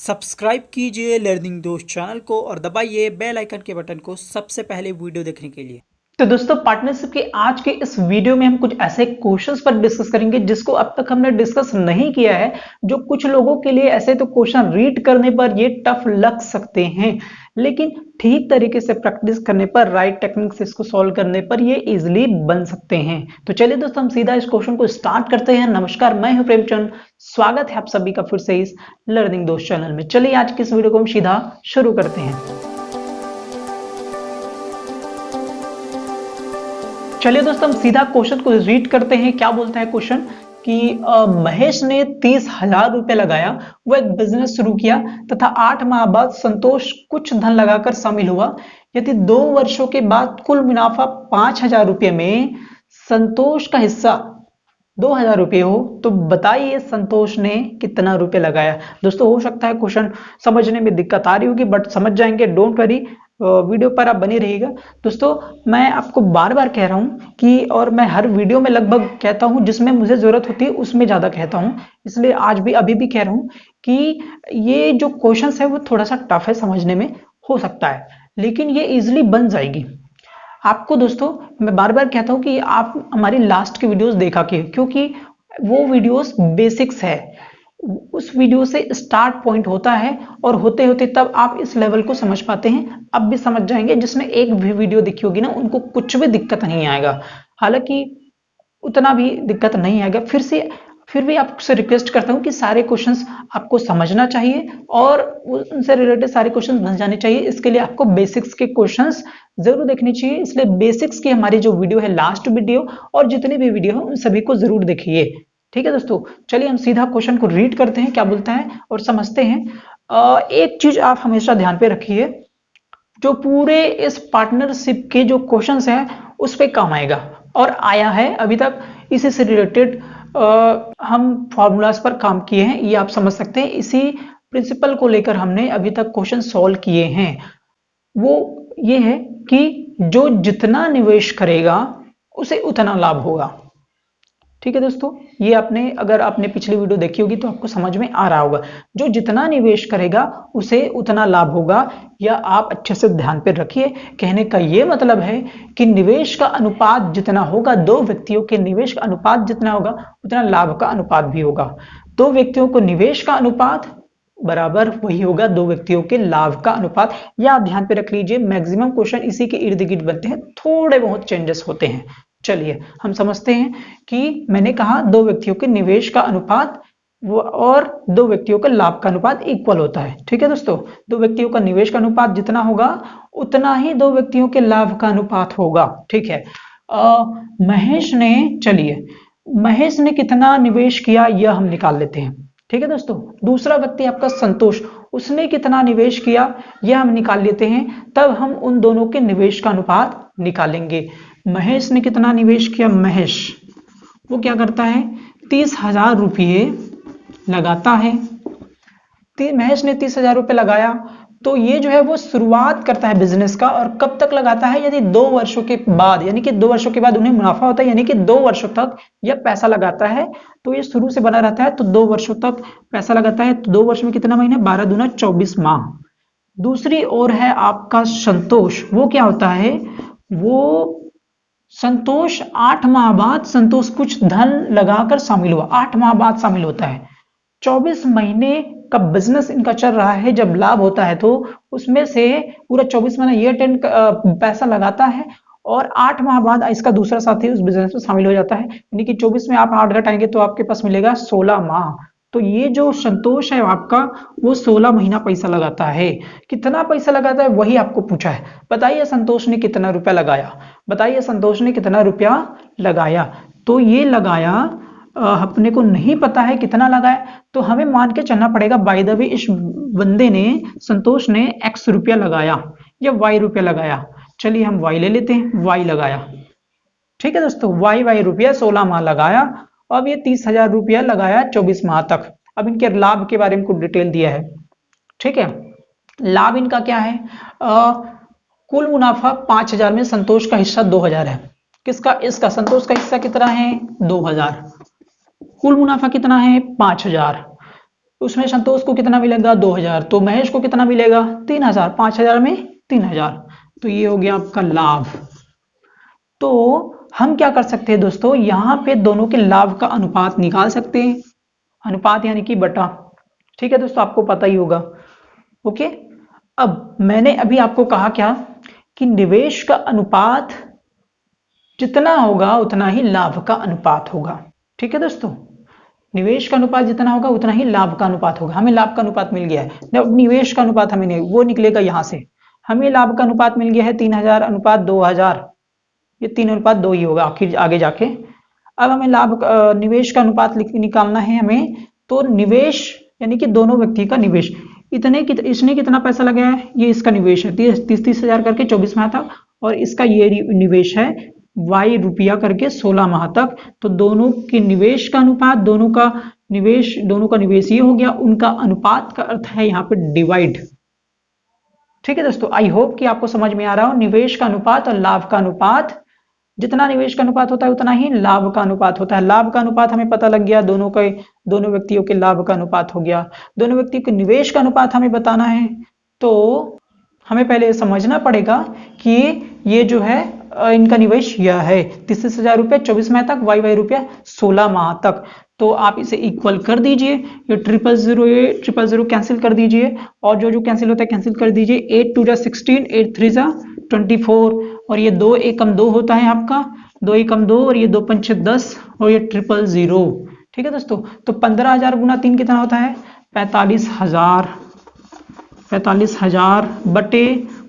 Subscribe कीजिए learning दोस्त channel को और दबाइए बेल आइकन के बटन को सबसे पहले वीडियो देखने के लिए। तो दोस्तों पार्टनरशिप के आज के इस वीडियो में हम कुछ ऐसे क्वेश्चंस पर डिस्कस करेंगे जिसको अब तक हमने डिस्कस नहीं किया है। जो कुछ लोगों के लिए ऐसे तो क्वेश्चन रीड करने पर ये टफ लग सकते हैं, लेकिन ठीक तरीके से प्रैक्टिस करने पर, राइट टेक्निक से इसको सॉल्व करने पर ये इजीली बन सकते हैं। तो चलिए दोस्तों हम सीधा इस क्वेश्चन को स्टार्ट करते हैं। नमस्कार, मैं हूं प्रेमचंद, स्वागत है आप सभी का फिर से इस लर्निंग दोस्त चैनल में। चलिए आज की इस वीडियो को हम सीधा शुरू करते हैं। चलिए दोस्तों हम सीधा क्वेश्चन को रीड करते हैं। क्या बोलता है क्वेश्चन कि महेश ने 30,000 रुपए लगाया, वो एक बिजनेस शुरू किया तथा 8 माह बाद संतोष कुछ धन लगाकर शामिल हुआ। यदि 2 वर्षों के बाद कुल मुनाफा 5,000 रुपये में संतोष का हिस्सा 2,000 रुपये हो तो बताइए संतोष ने कितना रुपए लगाया। दोस्तों हो सकता है क्वेश्चन समझने में दिक्कत आ रही होगी, बट समझ जाएंगे, डोंट वरी, वीडियो पर आप बने रहिएगा। दोस्तों मैं आपको बार बार कह रहा हूं कि, और मैं हर वीडियो में लगभग कहता हूं, जिसमें मुझे जरूरत होती है उसमें ज्यादा कहता हूं, इसलिए आज भी अभी भी कह रहा हूं कि ये जो क्वेश्चन है वो थोड़ा सा टफ है समझने में, हो सकता है, लेकिन ये इजिली बन जाएगी आपको। दोस्तों मैं बार बार कहता हूं कि आप हमारी लास्ट की वीडियोस देखा के, क्योंकि वो वीडियोस बेसिक्स है, उस वीडियो से स्टार्ट पॉइंट होता है और होते होते तब आप इस लेवल को समझ पाते हैं। अब भी समझ जाएंगे, जिसने एक भी वीडियो देखी होगी ना उनको कुछ भी दिक्कत नहीं आएगा, हालांकि उतना भी दिक्कत नहीं आएगा। फिर भी आपसे रिक्वेस्ट करता हूं कि सारे क्वेश्चंस आपको समझना चाहिए और उनसे रिलेटेड सारे क्वेश्चंस बन जाने चाहिए। इसके लिए आपको बेसिक्स के क्वेश्चंस जरूर देखने चाहिए, इसलिए बेसिक्स की हमारी जो वीडियो है, लास्ट वीडियो और जितने भी वीडियो है उन सभी को जरूर देखिए। ठीक है दोस्तों, चलिए हम सीधा क्वेश्चन को रीड करते हैं क्या बोलता है और समझते हैं। एक चीज आप हमेशा ध्यान पे रखिए, जो पूरे इस पार्टनरशिप के जो क्वेश्चंस हैं उस पे काम आएगा और आया है अभी तक। इसी से रिलेटेड हम फॉर्मूलाज पर काम किए हैं, ये आप समझ सकते हैं। इसी प्रिंसिपल को लेकर हमने अभी तक क्वेश्चन सॉल्व किए हैं। वो ये है कि जो जितना निवेश करेगा उसे उतना लाभ होगा। ठीक है दोस्तों, ये अगर आपने पिछली वीडियो देखी होगी तो आपको समझ में आ रहा होगा। जो जितना निवेश करेगा उसे उतना लाभ होगा, या आप अच्छे से ध्यान पे रखिए। कहने का ये मतलब है कि निवेश का अनुपात जितना होगा, दो व्यक्तियों के निवेश का अनुपात जितना होगा उतना लाभ का अनुपात भी होगा। दो व्यक्तियों को निवेश का अनुपात बराबर वही होगा दो व्यक्तियों के लाभ का अनुपात। या आप ध्यान पे रख लीजिए, मैक्सिमम क्वेश्चन इसी के इर्द गिर्द बनते हैं, थोड़े बहुत चेंजेस होते हैं। चलिए हम समझते हैं कि मैंने कहा दो व्यक्तियों के निवेश का अनुपात वो और दो व्यक्तियों का लाभ का अनुपात इक्वल होता है। ठीक है दोस्तों, दो व्यक्तियों का निवेश का अनुपात जितना होगा उतना ही दो व्यक्तियों के लाभ का अनुपात होगा। ठीक है, महेश ने कितना निवेश किया यह हम निकाल लेते हैं। ठीक है दोस्तों, दूसरा व्यक्ति आपका संतोष, उसने कितना निवेश किया यह हम निकाल लेते हैं, तब हम उन दोनों के निवेश का अनुपात निकालेंगे। महेश ने कितना निवेश किया, महेश वो क्या करता है, 30,000 रुपये लगाता है। महेश ने 30,000 रुपये लगाया, तो ये जो है वो शुरुआत करता है बिजनेस का, और कब तक लगाता है, यदि 2 वर्षों के बाद, यानी कि 2 वर्षों के बाद उन्हें मुनाफा होता है, यानी कि 2 वर्षों तक यह पैसा लगाता है। तो ये शुरू से बना रहता है, तो 2 वर्षों तक पैसा लगाता है। तो 2 वर्ष में कितना महीने, 12 दूना 24 माह। दूसरी ओर है आपका संतोष, वो क्या होता है, वो संतोष 8 माह बाद संतोष कुछ धन लगाकर शामिल हुआ, 8 माह बाद शामिल होता है। 24 महीने का बिजनेस इनका चल रहा है, जब लाभ होता है तो उसमें से पूरा 24 महीना ईयर 10 पैसा लगाता है, और 8 माह बाद इसका दूसरा साथी उस बिजनेस में शामिल हो जाता है। यानी कि 24 में आप 8 घटाएंगे तो आपके पास मिलेगा 16 माह। तो ये जो संतोष है आपका, वो 16 महीना पैसा लगाता है। कितना पैसा लगाता है वही आपको पूछा है। बताइए संतोष ने कितना रुपया लगाया, बताइए संतोष ने कितना रुपया लगाया। तो ये लगाया, अपने को नहीं पता है कितना लगाया, तो हमें मान के चलना पड़ेगा बाय द वे इस बंदे ने, संतोष ने x रुपया लगाया या y रुपया लगाया। चलिए हम y ले लेते हैं, y लगाया। ठीक है दोस्तों, y रुपया 16 माह लगाया। अब ये 30,000 रुपया लगाया 24 माह तक। अब इनके लाभ के बारे में कुछ डिटेल दिया है। ठीक है, लाभ इनका क्या है, कुल मुनाफा 5,000 में संतोष का हिस्सा 2,000 है। किसका, इसका, संतोष का हिस्सा कितना है, 2,000। कुल मुनाफा कितना है, 5,000। उसमें संतोष को कितना मिलेगा 2000, तो महेश को कितना मिलेगा 3000, 5000 में 3000, तो ये हो गया आपका लाभ। तो हम क्या कर सकते हैं दोस्तों, यहां पे दोनों के लाभ का अनुपात निकाल सकते हैं, अनुपात यानी कि बटा। ठीक है दोस्तों, आपको पता ही होगा। ओके, अब मैंने अभी आपको कहा क्या कि निवेश का अनुपात जितना होगा उतना ही लाभ का अनुपात होगा। ठीक है दोस्तों, निवेश का अनुपात जितना होगा उतना ही लाभ का अनुपात होगा। हमें लाभ का अनुपात मिल गया है, अब निवेश का अनुपात हमें नहीं, वो निकलेगा यहां से। हमें लाभ का अनुपात मिल गया है 3000 अनुपात 2000, ये 3:2 ही होगा आखिर आगे जाके। अब हमें निवेश का अनुपात निकालना है हमें, तो निवेश यानी कि दोनों व्यक्ति का निवेश, इसने कितना पैसा लगाया है, ये इसका निवेश है 30 हजार करके 24 माह तक, और इसका ये निवेश है वाई रुपया करके 16 माह तक। तो दोनों के निवेश का अनुपात, दोनों का निवेश ये हो गया, उनका अनुपात का अर्थ है यहाँ पे डिवाइड। ठीक है दोस्तों, आई होप कि आपको समझ में आ रहा हो। निवेश का अनुपात और लाभ का अनुपात, जितना निवेश का अनुपात होता है उतना ही लाभ का अनुपात होता है। लाभ का अनुपात हमें पता लग गया, दोनों व्यक्तियों के लाभ का अनुपात हो गया। दोनों व्यक्तियों के निवेश का अनुपात हमें बताना है, तो हमें पहले समझना पड़ेगा कि ये जो है इनका निवेश यह है 33,000 रुपये 24 माह तक, वाई रुपया 16 माह तक। तो आप इसे इक्वल कर दीजिए, ये 000 कैंसिल कर दीजिए, और जो कैंसिल होता है कैंसिल कर दीजिए। 8 2 16, 8 3 24, और ये 2 एकम 2 होता है आपका, 2 एकम 2, और ये 2 पंचे 10, और ये 000। ठीक है दोस्तों, तो 15,000 गुना 3 कितना होता है 45,000, 45,000 बटे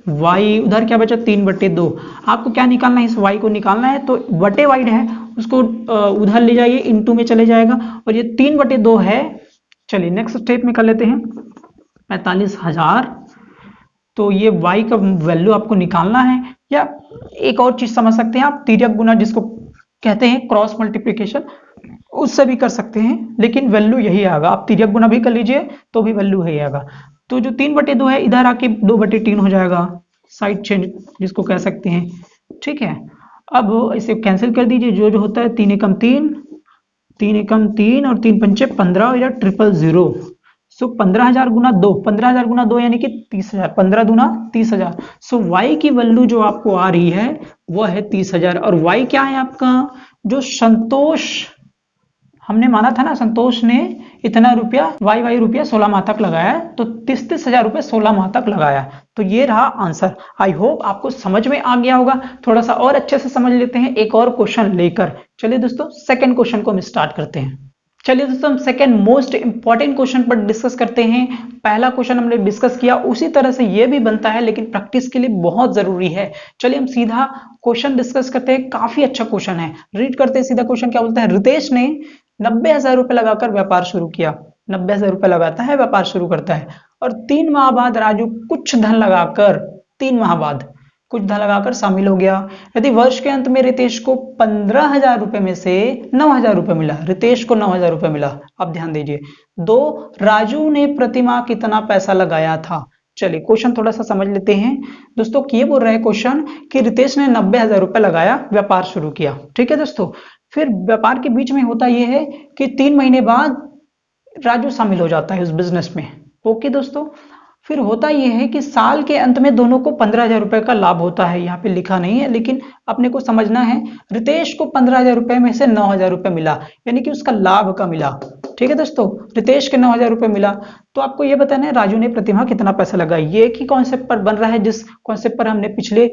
वाई, उधर क्या बचा 3/2। आपको क्या निकालना है, इस वाई को निकालना है, तो बटे वाई है उसको उधर ले जाइए, इनटू में चले जाएगा, और ये 3/2 है। चलिए नेक्स्ट स्टेप में कर लेते हैं 45,000। तो ये y का वैल्यू आपको निकालना है, या एक और चीज समझ सकते हैं आप, तिर्यक गुना जिसको कहते हैं, क्रॉस मल्टीप्लिकेशन, उससे भी कर सकते हैं, लेकिन वैल्यू यही आएगा। आप तिर्यक गुना भी कर लीजिए तो भी वैल्यू यही आएगा। तो जो 3/2 है इधर आके 2/3 हो जाएगा, साइड चेंज जिसको कह सकते हैं। ठीक है, अब इसे कैंसिल कर दीजिए, जो होता है 3 एकम 3, 3 एकम 3, और 3 पंचे 15, और 000। सो 15,000 गुना 2, 15,000 गुना 2 यानी कि 30,000, 15 दूना 30,000। सो y की वैल्यू जो आपको आ रही है वह है 30,000। और y क्या है आपका, जो संतोष हमने माना था ना, संतोष ने इतना रुपया वाई रुपया 16 माह तक लगाया, तो 33,000 रुपये 16 माह तक लगाया। तो ये रहा आंसर। आई होप आपको समझ में आ गया होगा। थोड़ा सा और अच्छे से समझ लेते हैं एक और क्वेश्चन लेकर। चलिए दोस्तों, सेकंड क्वेश्चन को हम स्टार्ट करते हैं। चलिए दोस्तों, हम सेकंड मोस्ट इंपॉर्टेंट क्वेश्चन पर डिस्कस करते हैं। पहला क्वेश्चन हमने डिस्कस किया, उसी तरह से ये भी बनता है, लेकिन प्रैक्टिस के लिए बहुत जरूरी है। चलिए हम सीधा क्वेश्चन डिस्कस करते हैं। काफी अच्छा क्वेश्चन है, रीड करते हैं सीधा क्वेश्चन। क्या बोलता है, रितेश ने 90,000 रुपए लगाकर व्यापार शुरू किया। 90,000 रुपए लगाता है, व्यापार शुरू करता है, और 3 माह बाद राजू कुछ धन लगाकर, 3 माह बाद कुछ धन लगाकर शामिल हो गया। यदि वर्ष के अंत में रितेश को 15,000 रुपए में से 9,000 रुपए मिला, रितेश को 9,000 रुपए मिला। अब ध्यान दीजिए, 2 राजू ने प्रतिमाह कितना पैसा लगाया था। चलिए क्वेश्चन थोड़ा सा समझ लेते हैं दोस्तों। ये बोल रहा है क्वेश्चन कि रितेश ने 90,000 रुपए लगाया, व्यापार शुरू किया। ठीक है दोस्तों, फिर व्यापार के बीच में होता यह है कि 3 महीने बाद राजू शामिल हो जाता है उस बिजनेस में। ओके दोस्तों, फिर होता यह है कि साल के अंत में दोनों को 15,000 रुपए का लाभ होता है। यहाँ पे लिखा नहीं है, लेकिन अपने को समझना है। रितेश को 15,000 रुपए में से 9,000 रुपए मिला, यानी कि उसका लाभ का मिला। ठीक है दोस्तों, रितेश के 9,000 रुपए मिला, तो आपको यह बताना है राजू ने प्रतिमाह कितना पैसा लगाया। ये एक ही कॉन्सेप्ट पर बन रहा है, जिस कॉन्सेप्ट पर हमने पिछले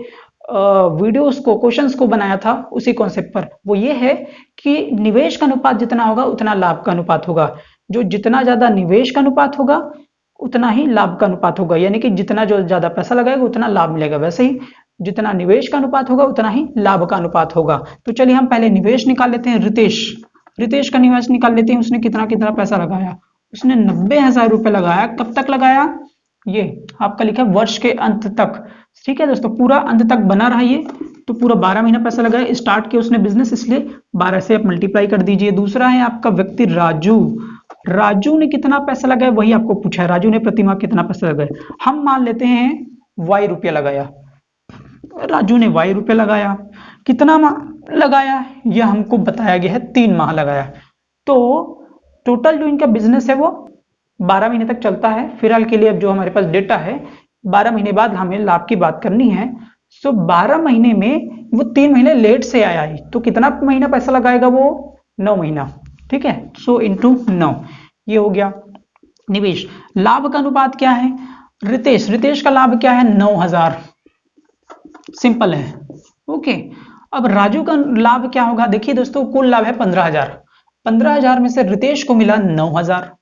वीडियोस को, क्वेश्चंस को बनाया था, उसी कॉन्सेप्ट पर। वो ये है कि निवेश का अनुपात जितना होगा उतना लाभ का अनुपात होगा। जो जितना ज्यादा निवेश का अनुपात होगा उतना ही लाभ का अनुपात होगा, यानी कि जितना जो ज्यादा पैसा लगाएगा उतना लाभ मिलेगा। वैसे ही जितना निवेश का अनुपात होगा उतना ही लाभ का अनुपात होगा। तो चलिए हम पहले निवेश निकाल लेते हैं। रितेश का निवेश निकाल लेते हैं। उसने कितना कितना पैसा लगाया, उसने 90,000 रुपए लगाया। कब तक लगाया, ये आपका लिखा है वर्ष के अंत तक। ठीक है दोस्तों, पूरा अंत तक बना रहा ये, तो पूरा 12 महीना पैसा लगाया। स्टार्ट किया उसने बिजनेस, इसलिए 12 से आप मल्टीप्लाई कर दीजिए। दूसरा है आपका व्यक्ति राजू। राजू ने कितना पैसा लगाया वही आपको पूछा है, राजू ने प्रतिमाह कितना पैसा लगाया। हम मान लेते हैं वाई रुपया लगाया, राजू ने वाई रुपया लगाया। कितना लगाया यह हमको बताया गया है, 3 माह लगाया। तो टोटल जो इनका बिजनेस है वो 12 महीने तक चलता है। फिलहाल के लिए अब जो हमारे पास डेटा है 12 महीने बाद हमें लाभ की बात करनी है। सो 12 महीने में वो 3 महीने लेट से आया है, तो कितना महीना पैसा लगाएगा वो? 9 महीना। ठीक है, सो इंटू 9, ये हो गया निवेश। लाभ का अनुपात क्या है? रितेश का लाभ क्या है? 9000, सिंपल है। ओके, अब राजू का लाभ क्या होगा? देखिए दोस्तों, कुल लाभ है 15000, 15000 में से रितेश को मिला 9000,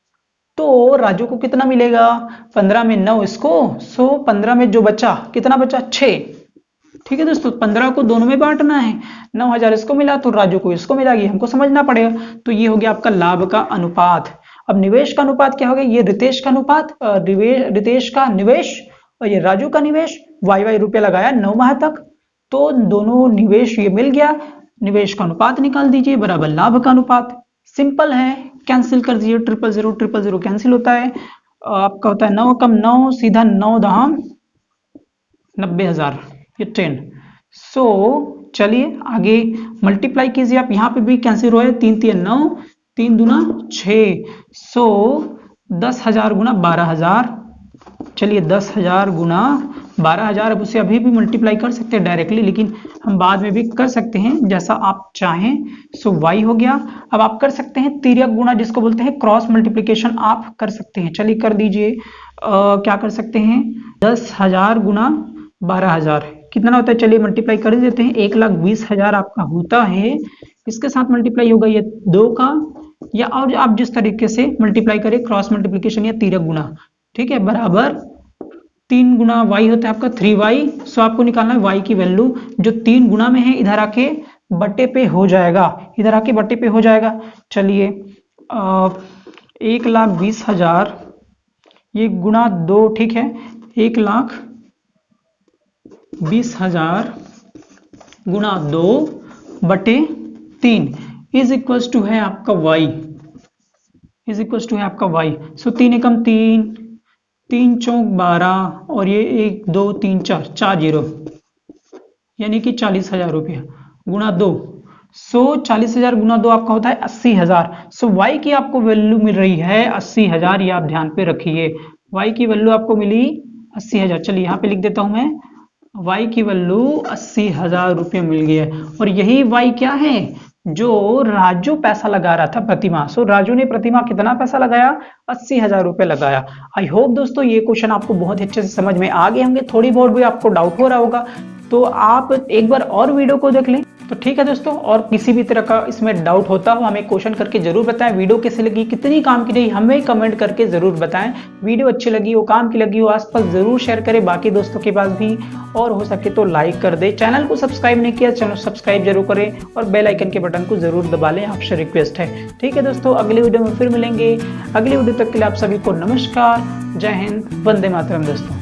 तो राजू को कितना मिलेगा? 15 में 9 इसको, सो 15 में जो बचा, कितना बचा? 6। ठीक है दोस्तों, 15 को दोनों में बांटना है, 9000 इसको मिला तो राजू को इसको मिला, ये हमको समझना पड़ेगा। तो ये हो गया आपका लाभ का अनुपात। अब निवेश का अनुपात क्या हो गया? ये रितेश का अनुपात, रितेश का निवेश, और ये राजू का निवेश। वाई रुपया लगाया 9 माह तक, तो दोनों निवेश ये मिल गया। निवेश का अनुपात निकाल दीजिए बराबर लाभ का अनुपात। सिंपल है, कैंसिल कर दीजिए, 000 कैंसिल होता है। आपका होता है 9 कम 9, सीधा 9 दहम 90000, ये 10। सो चलिए आगे मल्टीप्लाई कीजिए आप, यहाँ पे भी कैंसिल हो है, 3 3 9, 3 दूना 6, सो 10,000 गुना 12,000। चलिए 10,000 गुना 12,000, अब उसे अभी भी मल्टीप्लाई कर सकते हैं डायरेक्टली, लेकिन हम बाद में भी कर सकते हैं जैसा आप चाहें। सो y हो गया। अब आप कर सकते हैं तिर्यक गुणा, जिसको बोलते हैं क्रॉस मल्टीप्लिकेशन, आप कर सकते हैं। चलिए कर दीजिए। क्या कर सकते हैं? 10,000 गुना 12,000 कितना होता है? चलिए मल्टीप्लाई कर देते हैं। 1,20,000 आपका होता है, इसके साथ मल्टीप्लाई होगा ये 2 का, या और आप जिस तरीके से मल्टीप्लाई करें, क्रॉस मल्टीप्लिकेशन या तिर्यक गुणा, ठीक है, बराबर 3 गुना y होता है आपका 3y। सो आपको निकालना है y की वैल्यू, जो 3 गुना में है इधर आके बटे पे हो जाएगा, इधर आके बटे पे हो जाएगा। चलिए 1,20,000 ये गुणा 2, ठीक है, 1,20,000 गुणा 2 बटे 3 इज इक्वल्स टू है आपका y, इज इक्वल्स टू है आपका y। सो 3 एकम 3, 3 चौक 12, और ये 1 2 3 4, 4 0, यानी कि 40,000 रुपया गुणा 2। सो 40,000 गुणा 2 आपका होता है 80,000। सो y की आपको वैल्यू मिल रही है 80,000, ये आप ध्यान पे रखिए, y की वैल्यू आपको मिली 80,000। चलिए यहाँ पे लिख देता हूं मैं, y की वैल्यू 80,000 रुपये मिल गया। और यही y क्या है? जो राजू पैसा लगा रहा था प्रतिमाह। सो राजू ने प्रतिमाह कितना पैसा लगाया? 80,000 रुपये लगाया। आई होप दोस्तों ये क्वेश्चन आपको बहुत अच्छे से समझ में आ गए होंगे। थोड़ी बहुत भी आपको डाउट हो रहा होगा तो आप एक बार और वीडियो को देख लें। तो ठीक है दोस्तों, और किसी भी तरह का इसमें डाउट होता हो हमें क्वेश्चन करके जरूर बताएं। वीडियो कैसी लगी, कितनी काम की रही, हमें कमेंट करके जरूर बताएं। वीडियो अच्छी लगी हो, काम की लगी हो, आसपास जरूर शेयर करें बाकी दोस्तों के पास भी, और हो सके तो लाइक कर दे। चैनल को सब्सक्राइब नहीं किया, चैनल सब्सक्राइब जरूर करें, और बेल आइकन के बटन को जरूर दबा लें, आपसे रिक्वेस्ट है। ठीक है दोस्तों, अगले वीडियो में फिर मिलेंगे। अगली वीडियो तक के लिए आप सभी को नमस्कार, जय हिंद, वंदे मातरम दोस्तों।